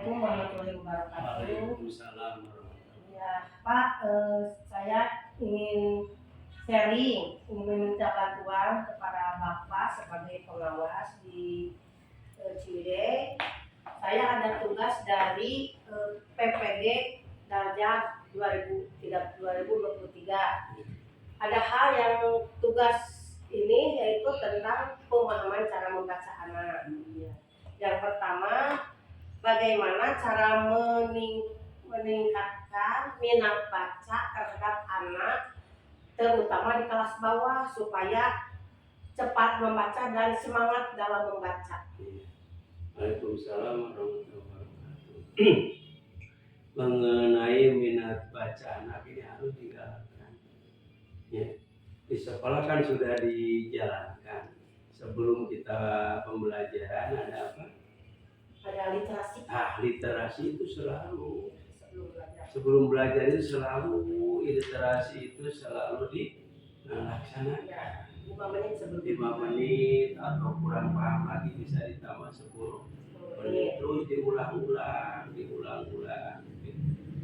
Assalamualaikum warahmatullahi wabarakatuh. Waalaikumsalam warahmatullahi Ya, Pak, saya ingin sharing, ingin meminta bantuan kepada Bapak sebagai pengawas di Ciwidey. Saya ada tugas dari PPG Darjat 2023. Ada hal yang tugas ini yaitu tentang pemahaman cara membaca anak. Yang pertama, bagaimana cara meningkatkan minat baca terhadap anak, terutama di kelas bawah, supaya cepat membaca dan semangat dalam membaca. Waalaikumsalam warahmatullahi wabarakatuh. Mengenai minat baca anak ini harus digalakkan. Ya. Di sekolah kan sudah dijalankan. Sebelum kita pembelajaran ada apa? Ada literasi. Literasi itu selalu sebelum belajar itu selalu literasi itu selalu dilaksanakan. 5 menit sebelum 5 menit atau kurang paham lagi bisa ditambah 10 menit, terus diulang-ulang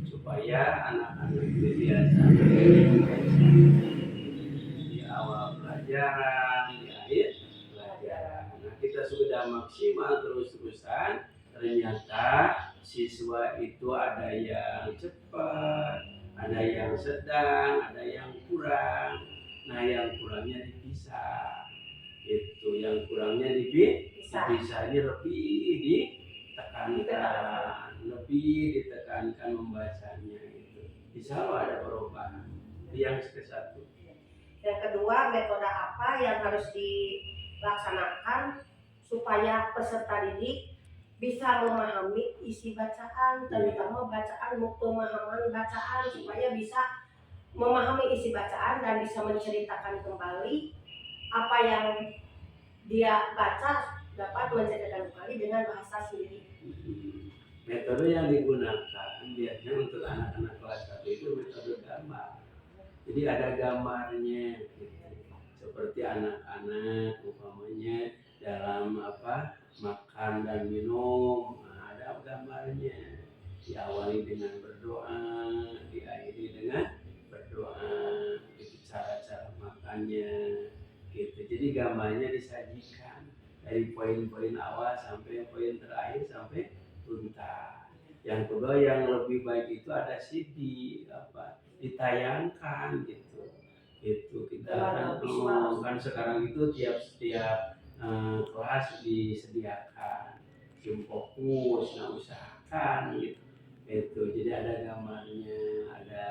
supaya anak-anak itu biasa di awal pelajaran, di akhir pelajaran. Nah, kita sudah maksimal terus-terusan, ternyata siswa itu ada yang cepat, ada yang sedang, ada yang kurang. Nah, yang kurangnya dipisah. Itu yang kurangnya dipisah ini lebih ditekankan membacanya itu. Insya Allah ada perubahan. Yang ke-1. Yang kedua, metode apa yang harus dilaksanakan supaya peserta didik bisa memahami isi bacaan, terutama pemahaman bacaan, supaya bisa memahami isi bacaan dan bisa menceritakan kembali apa yang dia baca, dapat menceritakan kembali dengan bahasa sendiri. Metode yang digunakan biasanya untuk anak-anak kelas 1 itu metode gambar. Jadi ada gambarnya gitu. Seperti anak-anak umpamanya dalam makan dan minum, ada gambarnya. Diawali dengan berdoa, diakhiri dengan berdoa. Itu cara-cara makannya gitu. Jadi gambarnya disajikan dari poin-poin awal sampai poin terakhir sampai tuntas. Yang kedua yang lebih baik itu ada CD ditayangkan gitu. Itu kita kan sekarang itu tiap kelas disediakan tim fokus, usahakan gitu. Itu jadi ada gambarnya, ada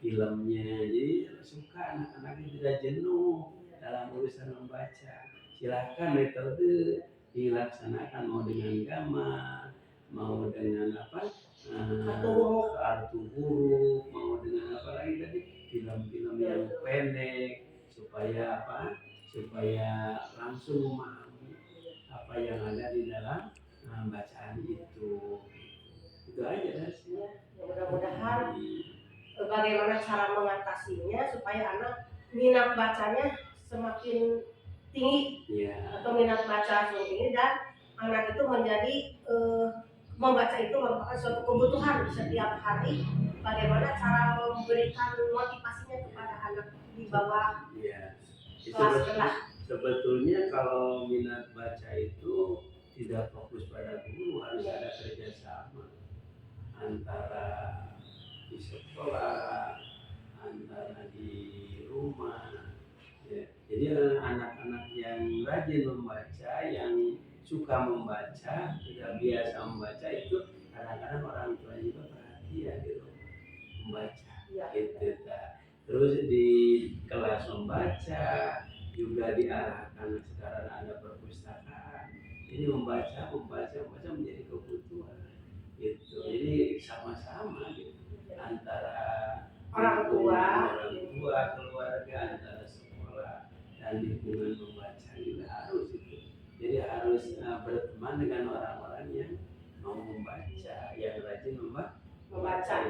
filmnya. Jadi suka anak-anak tidak jenuh dalam urusan membaca. Silahkan metode dilaksanakan, mau dengan gambar, mau dengan kartu huruf, mau dengan apa lagi tadi, film-film yang pendek, supaya langsung memahami apa yang ada di dalam bacaan itu aja sih. Mudah-mudahan bagaimana cara mengatasinya supaya anak minat bacanya semakin tinggi, atau minat baca semakin tinggi, dan anak itu menjadi membaca itu merupakan suatu kebutuhan setiap hari. Bagaimana cara memberikan motivasinya kepada anak di bawah kelas rendah? Sebetulnya kalau minat baca itu tidak fokus pada guru, harus ada kerjasama antara di sekolah, antara di rumah. Jadi anak-anak yang rajin membaca, yang suka membaca, sudah biasa membaca, itu kadang-kadang orang tua juga perhatian gitu membaca. Terus di kelas membaca juga diarahkan, sekarang ada perpustakaan. Ini membaca menjadi kebutuhan. Gitu. Jadi sama-sama gitu antara orang tua, keluarga, antara sekolah dan lingkungan membaca juga harus itu. Jadi harus berteman dengan orang-orang yang mau membaca, yang rajin membaca.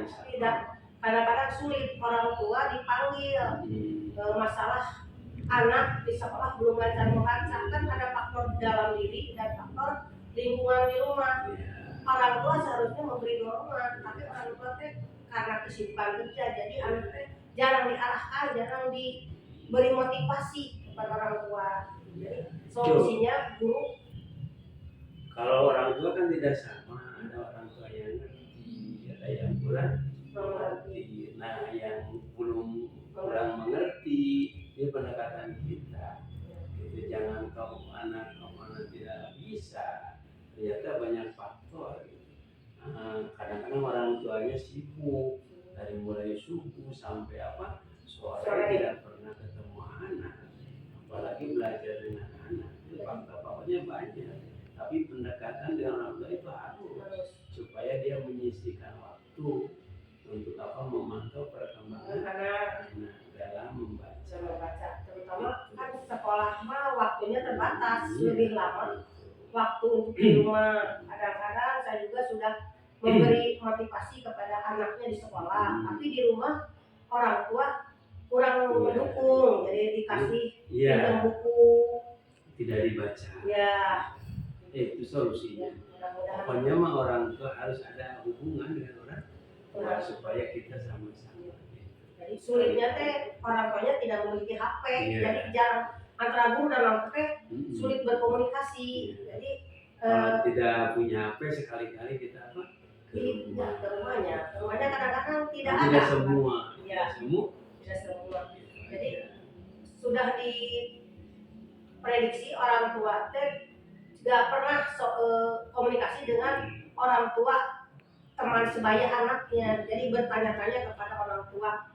Tidak, kadang-kadang sulit orang tua dipanggil masalah anak di sekolah belum belajar membaca. Kan ada faktor dalam diri dan faktor lingkungan di rumah. Orang tua lowongan, tapi orang tua teh karena kesibukan kerja jadi anak teh jarang diarahkan, jarang diberi motivasi kepada orang tua. Jadi solusinya guru Kalau orang tua kan tidak sama, ada orang tua yang ngerti, ada yang kurang mengerti. Nah, yang kurang mengerti ini pendekatan kita. Itu jangan kamu anak tidak bisa. Ternyata banyak faktor. Kadang-kadang orang tuanya sibuk dari mulai subuh sampai sore tidak pernah ketemu anak, apalagi belajar dengan anak. Itu faktor-faktornya banyak. Tapi pendekatan dengan orang tua itu harus supaya dia menyisihkan waktu untuk memantau perkembangan anak dalam membaca. Terutama kan sekolah mah waktunya terbatas, lebih lama waktu untuk di rumah. Kadang-kadang saya juga sudah memberi motivasi kepada anaknya di sekolah, tapi di rumah orang tua kurang mendukung, jadi dikasih pinjam buku tidak dibaca. Ya. Itu solusinya. Pokoknya mah orang tua harus ada hubungan dengan orang tua supaya kita sama-sama. Jadi sulitnya teh orang tuanya tidak memiliki HP, jadi jarang antara guru dan orang tua sulit berkomunikasi. Jadi kalau tidak punya HP sekali-kali kita ke rumahnya kadang-kadang tidak ada. Tidak semua. Tidak semua. Jadi sudah diprediksi orang tua teh gak pernah komunikasi dengan orang tua teman sebaya anaknya, jadi bertanya-tanya kepada orang tua